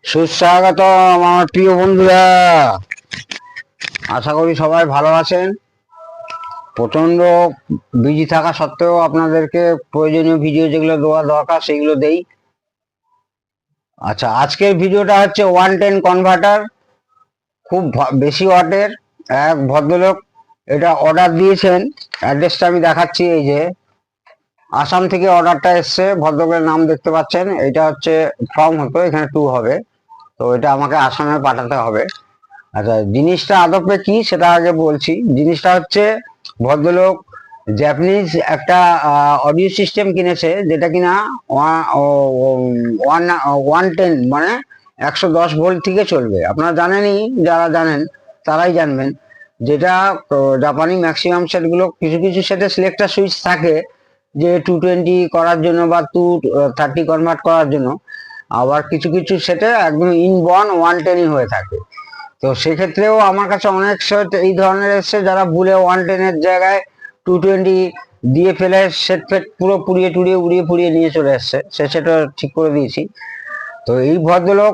সুস্বাগত আমার প্রিয় বন্ধুরা। আশা করি সবাই ভালো আছেন। প্রচন্ড বিজি থাকা সত্ত্বেও আপনাদেরকে প্রয়োজনীয় ভিডিও যেগুলো দেওয়া দরকার সেগুলো দেই। আচ্ছা, আজকের ভিডিওটা হচ্ছে 110 কনভার্টার, খুব বেশি ওয়াটের। এক ভদ্রলোক এটা অর্ডার দিয়েছেন। অ্যাড্রেসটা আমি দেখাচ্ছি। এই যে আসাম থেকে অর্ডারটা এসছে, ভদ্রলোকের নাম দেখতে পাচ্ছেন। এটা হচ্ছে ফর্ম হতো, এখানে 2 হবে, তো এটা আমাকে আসামে পাঠাতে হবে। আচ্ছা, জিনিসটা আদপে কি সেটা আগে বলছি। জিনিসটা হচ্ছে ভদ্রলোক জাপানিজ একটা অডিও সিস্টেম কিনেছে, যেটা কিনা 110 মানে 110 ভোল্ট থেকে চলবে। আপনারা জানেনই, যারা জানেন তারাই জানবেন, যেটা জাপানি ম্যাক্সিমাম সেটগুলো, কিছু কিছু সেটে সিলেক্টার সুইচ থাকে যে 220 করার জন্য বা 230 কনভার্ট করার জন্য, আবার কিছু কিছু সেটে একদম ইনবর্ন 110ই হয়ে থাকে। তো সেক্ষেত্রেও আমার কাছে অনেক সেট এই ধরনের এসছে, যারা ভুলে 110-এর জায়গায় 220 দিয়ে ফেলে সেট ফেট পুরো পুড়িয়ে টুড়িয়ে উড়িয়ে ফুড়িয়ে নিয়ে চলে এসছে। সেটা ঠিক করে দিয়েছি। তো এই ভদ্রলোক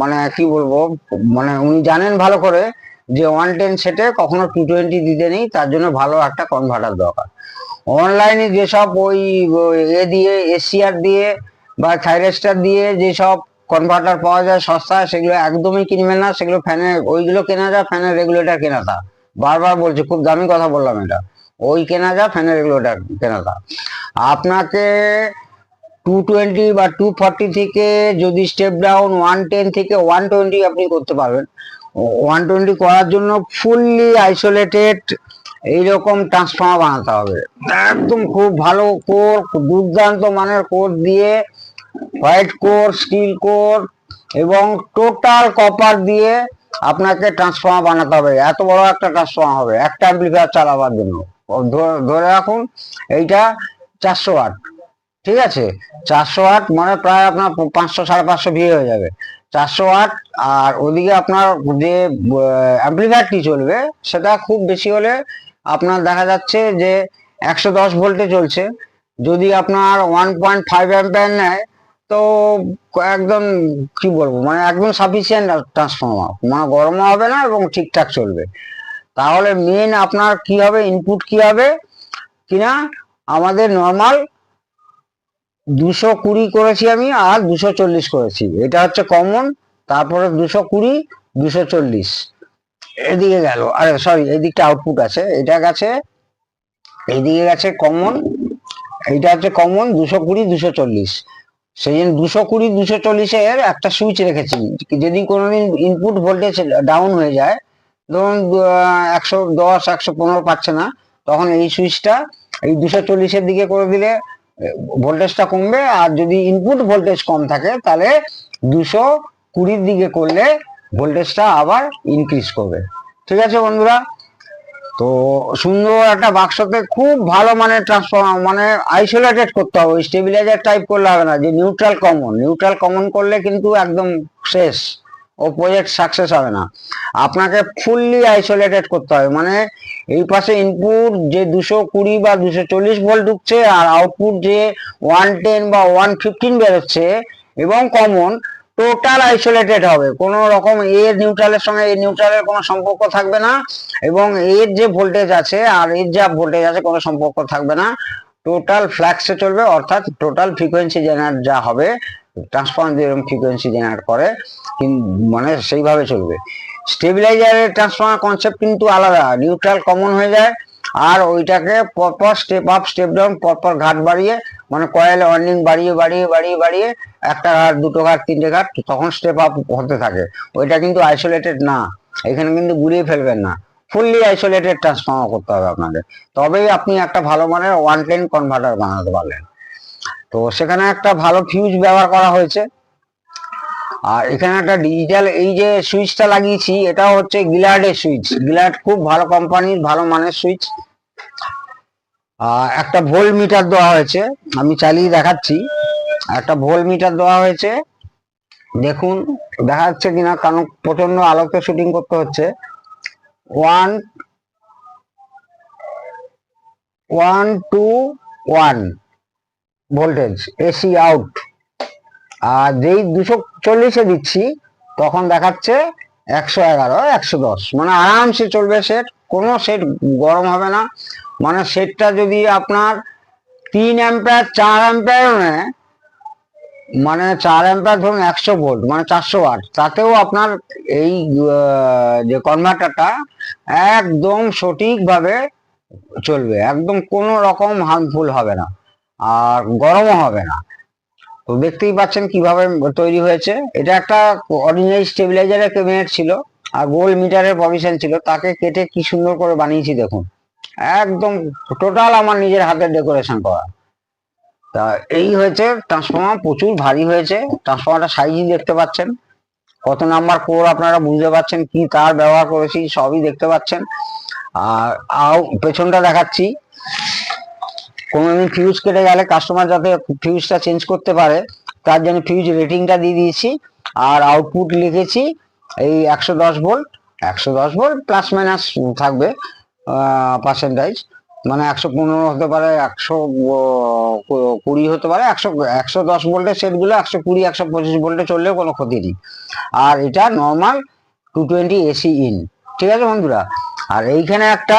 মানে কি বলবো, মানে উনি জানেন ভালো করে যে 110 সেটে কখনো 220 দিতে নেই, তার জন্য ভালো একটা কনভার্টার দরকার। অনলাইনে যেসব ওই এ দিয়ে এসিআর দিয়ে বা থাইরেস্টার দিয়ে যেসব কনভার্টার পাওয়া যায় সস্তায়, সেগুলো একদমই কিনবেন না। সেগুলো ফ্যানের ওইগুলো কেনা যায়, ফ্যানের রেগুলেটর কেনা তা। বারবার বলছি, খুব দামি কথা বললাম এটা। ওই কেনা যায়, ফ্যানের রেগুলেটর কেনা তা। আপনাকে 220 বা 240 থেকে যদি স্টেপ ডাউন 110 থেকে 120 আপনি করতে পারবেন। 120 করার জন্য ফুললি আইসোলেটেড এইরকম ট্রান্সফর্মার বানাতে হবে। একদম খুব ভালো কোর, দুর্দান্ত মানের কোর দিয়ে, হোয়াইট কোর, স্টিল কোর এবং টোটাল কপার দিয়ে আপনাকে ট্রান্সফর্মার বানাতে হবে। এত বড় একটা ট্রান্সফর্মার হবে একটা অ্যাম্প্লিফায়ার চালাবার জন্য। ধরে রাখুন এইটা 400 ওয়াট। ঠিক আছে, 400 ওয়াট মানে প্রায় আপনার 500 550 ভিএ হয়ে যাবে। 400 ওয়াট। আর ওদিকে আপনার যে অ্যাম্প্লিফায়ারটি চলবে, সেটা খুব বেশি হলে আপনার দেখা যাচ্ছে যে 110 ভোল্টে চলছে। যদি আপনার 1.5 অ্যাম্পিয়ার নেয়, তো একদম কি বলবো, মানে একদম সাফিসিয়েন্ট ট্রান্সফর্মার, মানে গরমও হবে না এবং ঠিকঠাক চলবে। তাহলে মেন আপনার কি হবে, ইনপুট কি হবে কিনা, আমাদের নর্মাল 220 করেছি আমি, আর 240 করেছি, এটা হচ্ছে কমন। তারপরে 220, 240 এদিকে গেল। আরে সরি, এদিকটা আউটপুট আছে, এটা গেছে এইদিকে গেছে কমন। এইটা হচ্ছে কমন 220, 240। সেই জন্য 220, 240-এর একটা সুইচ রেখেছি। যদি কোনোদিন ইনপুট ভোল্টেজ ডাউন হয়ে যায়, ধরুন 110, 115 পাচ্ছে না, তখন এই সুইচটা এই 240-এর দিকে করে দিলে ভোল্টেজটা কমবে। আর যদি ইনপুট ভোল্টেজ কম থাকে, তাহলে 220-র দিকে করলে ভোল্টেজটা আবার ইনক্রিজ করবে। ঠিক আছে বন্ধুরা? তো সুন্দর একটা বাক্সতে খুব ভালো মানে ট্রান্সফর্মার, মানে আইসোলেটেড করতে হবে। স্টেবিলাইজার টাইপ করলে হবে না, যে নিউট্রাল কমন, নিউট্রাল কমন করলে কিন্তু একদম শেষ, ও প্রজেক্ট সাকসেস হবে না। আপনাকে ফুললি আইসোলেটেড করতে হবে, মানে এই পাশে ইনপুট যে 220 বা 240 ভোল্ট ঢুকছে, আর আউটপুট যে 110 বা 115 বেরোচ্ছে এবং কমন, টোটাল আইসোলেটেড হবে। কোনো রকম এর নিউট্রালের সঙ্গে এর নিউট্রালের কোনো সম্পর্ক থাকবে না, এবং এর যে ভোল্টেজ আছে আর এর যা ভোল্টেজ আছে কোনো সম্পর্ক থাকবে না। টোটাল ফ্ল্যাক্সে চলবে, অর্থাৎ টোটাল ফ্রিকোয়েন্সি জেনারেট যা হবে, ট্রান্সফর্মার যেরকম ফ্রিকোয়েন্সি জেনারেট করে, মানে সেইভাবে চলবে। স্টেবিলাইজারের ট্রান্সফর্মার কনসেপ্ট কিন্তু আলাদা, নিউট্রাল কমন হয়ে যায়, আর ওইটাকে পরপর স্টেপ আপ স্টেপ ডাউন পরপর ঘাট বাড়িয়ে, মানে কয়েল ওয়ার্নিং বাড়িয়ে বাড়িয়ে বাড়িয়ে বাড়িয়ে একটা ঘাট, দুটো ঘাট, তিনটে ঘাট, তখন স্টেপ আপ হতে থাকে। ওইটা কিন্তু আইসোলেটেড না, এখানে কিন্তু গুলিয়ে ফেলবেন না। ফুললি আইসোলেটেড ট্রান্সফর্মার করতে হবে আপনাদের, তবেই আপনি একটা ভালো মানের 110 কনভার্টার বানাতে পারবেন। তো সেখানে একটা ভালো ফিউজ ব্যবহার করা হয়েছে। আর এখানে একটা ডিজিটাল এই যে সুইচটা লাগিয়েছি, এটা হচ্ছে গিলার্ডের সুইচ। গিলার্ড খুব ভালো কোম্পানির, ভালো মানের সুইচ। একটা ভোল্ট মিটার দেওয়া হয়েছে, আমি চালিয়ে দেখাচ্ছি। একটা ভোল্ট মিটার দেওয়া হয়েছে, দেখুন দেখা যাচ্ছে কিনা, কারণ প্রচন্ড আলোতে শুটিং করতে হচ্ছে। 1 1 2 1 ভোল্টেজ, এসি আউট। আর যেই 240-এ দিচ্ছি তখন দেখাচ্ছে 111, 110, মানে আরামসে চলবে সেট, কোনো সেট গরম হবে না। মানে সেটটা যদি আপনার 3 অ্যাম্পিয়ার 4 অ্যাম্পিয়ার নেয়, মানে 4 অ্যাম্পিয়ার ধরুন 100 ভোল্ট মানে 400 ওয়াট, তাতেও আপনার এই যে কনভার্টারটা একদম সঠিকভাবে চলবে, একদম কোনো রকম হার্মফুল হবে না আর গরমও হবে না। তো দেখতেই পাচ্ছেন কিভাবে তৈরি হয়েছে। এটা একটা অর্ডিনারি স্টেবিলাইজারের ক্যাবিনেট ছিল আর গোল্ড মিটারের প্রভিশন ছিল, তাকে কেটে কি সুন্দর করে বানিয়েছি দেখুন, একদম টোটাল আমার নিজের হাতের ডেকোরেশন করা। তা এই হয়েছে ট্রান্সফর্মার, প্রচুর ভারী হয়েছে ট্রান্সফর্মারটা, সাইজই দেখতে পাচ্ছেন, কত নাম্বার কোর আপনারা বুঝতে পারছেন, কি তার ব্যবহার করেছি সবই দেখতে পাচ্ছেন। আর পেছনটা দেখাচ্ছি, কোনোদিন ফিউজ কেটে গেলে কাস্টমার যাতে ফিউজটা চেঞ্জ করতে পারে তার জন্য ফিউজ রেটিংটা দিয়ে দিয়েছি। আর আউটপুট লিখেছি এই 110 ভোল্ট, 110 ভোল্ট প্লাস মাইনাস থাকবে পার্সেন্টাইজ, মানে 115 হতে পারে, 120 হতে পারে, 110 ভোল্টের সেটগুলো 120 125 ভোল্টে চললেও কোনো ক্ষতি নেই। আর এটা নর্মাল 220 এসি ইন, ঠিক আছে বন্ধুরা। আর এইখানে একটা,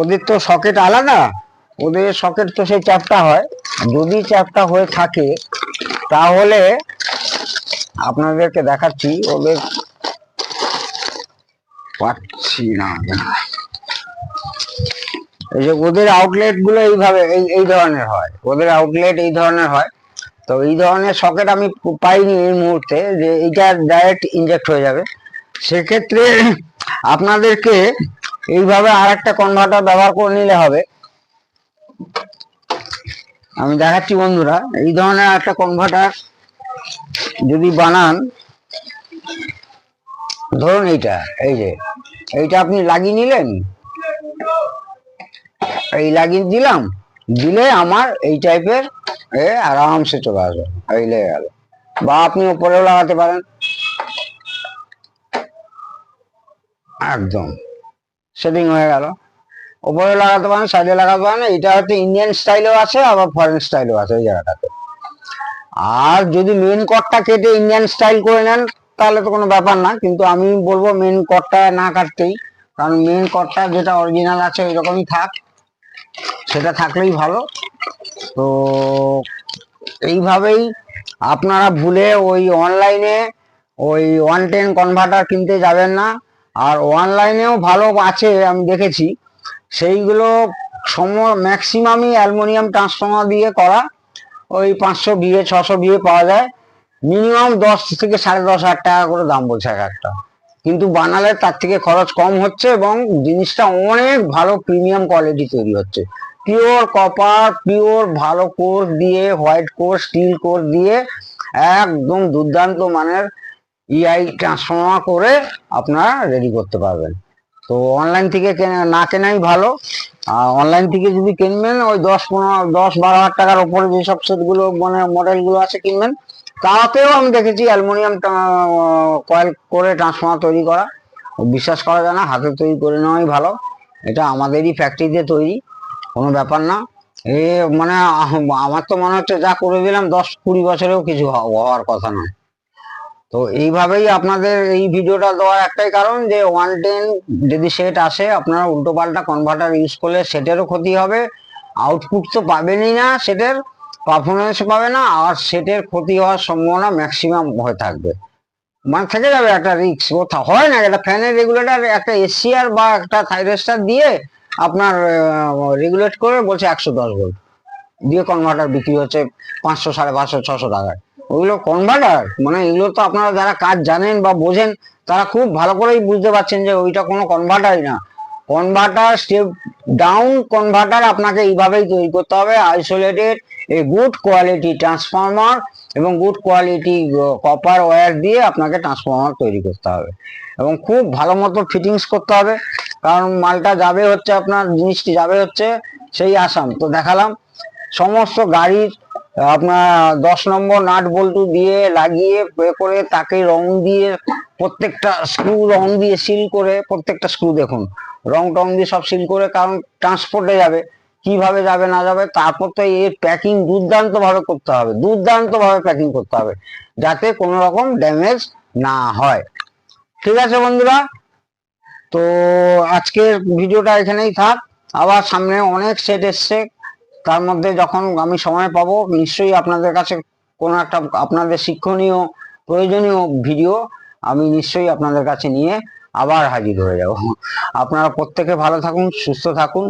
ওদের তো সকেট আলাদা, ওদের সকেট তো সেই চ্যাপটা হয়, যদি চ্যাপটা হয়ে থাকে তাহলে আপনাদেরকে দেখাচ্ছি, ওদের পাচ্ছি না, এই যে ওদের আউটলেট গুলো এইভাবে এই ধরনের হয়, ওদের আউটলেট এই ধরনের হয়। তো এই ধরনের সকেট আমি পাইনি এই মুহূর্তে যে এইটা ডাইরেক্ট ইনজেক্ট হয়ে যাবে, সেক্ষেত্রে আপনাদেরকে এইভাবে আর একটা কনভার্টার ব্যবহার করে নিলে হবে। আমি দেখাচ্ছি বন্ধুরা, এই ধরনের একটা কনভার্টার যদি বানান, ধরুন এইটা, এই যে এইটা আপনি লাগিয়ে নিলেন, এই লাগিয়ে দিলাম, দিলে আমার এই টাইপের আরামসে চলে আসবে, এই লেগে গেল। বা আপনি উপরেও লাগাতে পারেন, একদম সেটিং হয়ে গেল, উপরে লাগাতে পারেন, সাইডে লাগাতে পারেন। এটা হচ্ছে ইন্ডিয়ান স্টাইলও আছে আবার ফরেন স্টাইলও আছে এই জায়গাটাতে। আর যদি মেন কটটা কেটে ইন্ডিয়ান স্টাইল করে নেন তাহলে তো কোনো ব্যাপার না, কিন্তু আমি বলবো মেন কটটা না কাটতেই, কারণ মেন কটটা যেটা অরিজিনাল আছে ওই রকমই থাক, সেটা থাকলেই ভালো। তো এইভাবেই আপনারা ভুলে ওই অনলাইনে ওই 110 কনভার্টার কিনতে যাবেন না। আর অনলাইনেও ভালো আছে আমি দেখেছি, সেইগুলো ম্যাক্সিমামই অ্যালুমিনিয়াম ট্রান্সফর্মার দিয়ে করা, ওই 500 বিয়ে 600 বিয়ে পাওয়া যায়, মিনিমাম 10 থেকে 10,500 টাকা করে দাম বলছে এক একটা, কিন্তু বানালে তার থেকে খরচ কম হচ্ছে এবং জিনিসটা অনেক ভালো প্রিমিয়াম কোয়ালিটি তৈরি হচ্ছে। পিওর কপার, পিওর ভালো কোর দিয়ে, হোয়াইট কোর, স্টিল কোর দিয়ে একদম দুর্দান্ত মানের ইআই ট্রান্সফর্মার করে আপনারা রেডি করতে পারবেন। তো অনলাইন থেকে না কেনাই ভালো। আর অনলাইন থেকে যদি কিনবেন ওই 10-12 হাজার টাকার উপরে যেসব সেটগুলো মানে মডেলগুলো আছে কিনবেন, তাতেও আমি দেখেছি অ্যালুমিনিয়াম কয়েল করে ট্রান্সফর্মার তৈরি করা, বিশ্বাস করা যায় না, হাতে তৈরি করে নেওয়াই ভালো। এটা আমাদেরই ফ্যাক্টরিতে তৈরি, কোনো ব্যাপার না। এ মানে আমার তো মনে হচ্ছে যা করে দিলাম 10-20 বছরেও কিছু হওয়ার কথা নয়। তো এইভাবেই আপনাদের এই ভিডিওটা দেওয়ার একটাই কারণ যে 110 যদি সেট আসে, আপনারা উল্টো পাল্টা কনভার্টার ইউজ করলে সেটেরও ক্ষতি হবে, আউটপুট তো পাবেনই না, সেটের পারফরমেন্স পাবে না, আর সেটের ক্ষতি হওয়ার সম্ভাবনা ম্যাক্সিমাম হয়ে থাকবে, মানে থেকে যাবে একটা রিস্ক। ও হয় না, একটা ফ্যানের রেগুলেটর, একটা এসিআর বা একটা থাইরেস্টার দিয়ে আপনার রেগুলেট করে বলছে 110 ভোল্ট দিয়ে কনভার্টার বিক্রি হচ্ছে 500, 550, 600 টাকায়। ওইগুলো কনভার্টার মানে, এগুলো তো আপনারা যারা কাজ জানেন বা বোঝেন তারা খুব ভালো করেই বুঝতে পারছেন যে ওইটা কোনো কনভার্টারই না। কনভার্টার স্টেপ ডাউন কনভার্টার আপনাকে এইভাবেই তৈরি করতে হবে, isolated a good quality transformer এবং গুড কোয়ালিটি কপার ওয়্যার দিয়ে আপনাকে ট্রান্সফর্মার তৈরি করতে হবে এবং খুব ভালো মতো ফিটিংস করতে হবে, কারণ মালটা যাবে হচ্ছে আপনার, জিনিসটি যাবে হচ্ছে সেই আসাম। তো দেখালাম সমস্ত গাড়ির আপনার 10 নম্বর নাট বল্টু দিয়ে লাগিয়ে করে তাকে রং দিয়ে প্রত্যেকটা স্ক্রু রং দিয়ে সিল করে, প্রত্যেকটা স্ক্রু দেখুন রং টং দিয়ে সব সিল করে, কারণ ট্রান্সপোর্টে যাবে, কিভাবে যাবে না যাবে, তারপর তো এর প্যাকিং দুর্দান্ত ভাবে করতে হবে, দুর্দান্ত ভাবে প্যাকিং করতে হবে যাতে কোনো রকম ড্যামেজ না হয়। ঠিক আছে বন্ধুরা, তো আজকের ভিডিওটা এখানেই থাক। আবার সামনে অনেক সেট এসছে, তার মধ্যে যখন আমি সময় পাবো নিশ্চয়ই আপনাদের কাছে কোনো একটা আপনাদের শিক্ষণীয় প্রয়োজনীয় ভিডিও আমি নিশ্চয়ই আপনাদের কাছে নিয়ে আবার হাজির হয়ে যাব। আপনারা প্রত্যেকে ভালো থাকুন, সুস্থ থাকুন।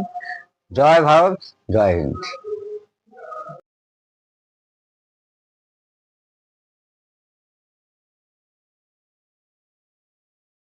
জয় ভারত, জয় হিন্দ।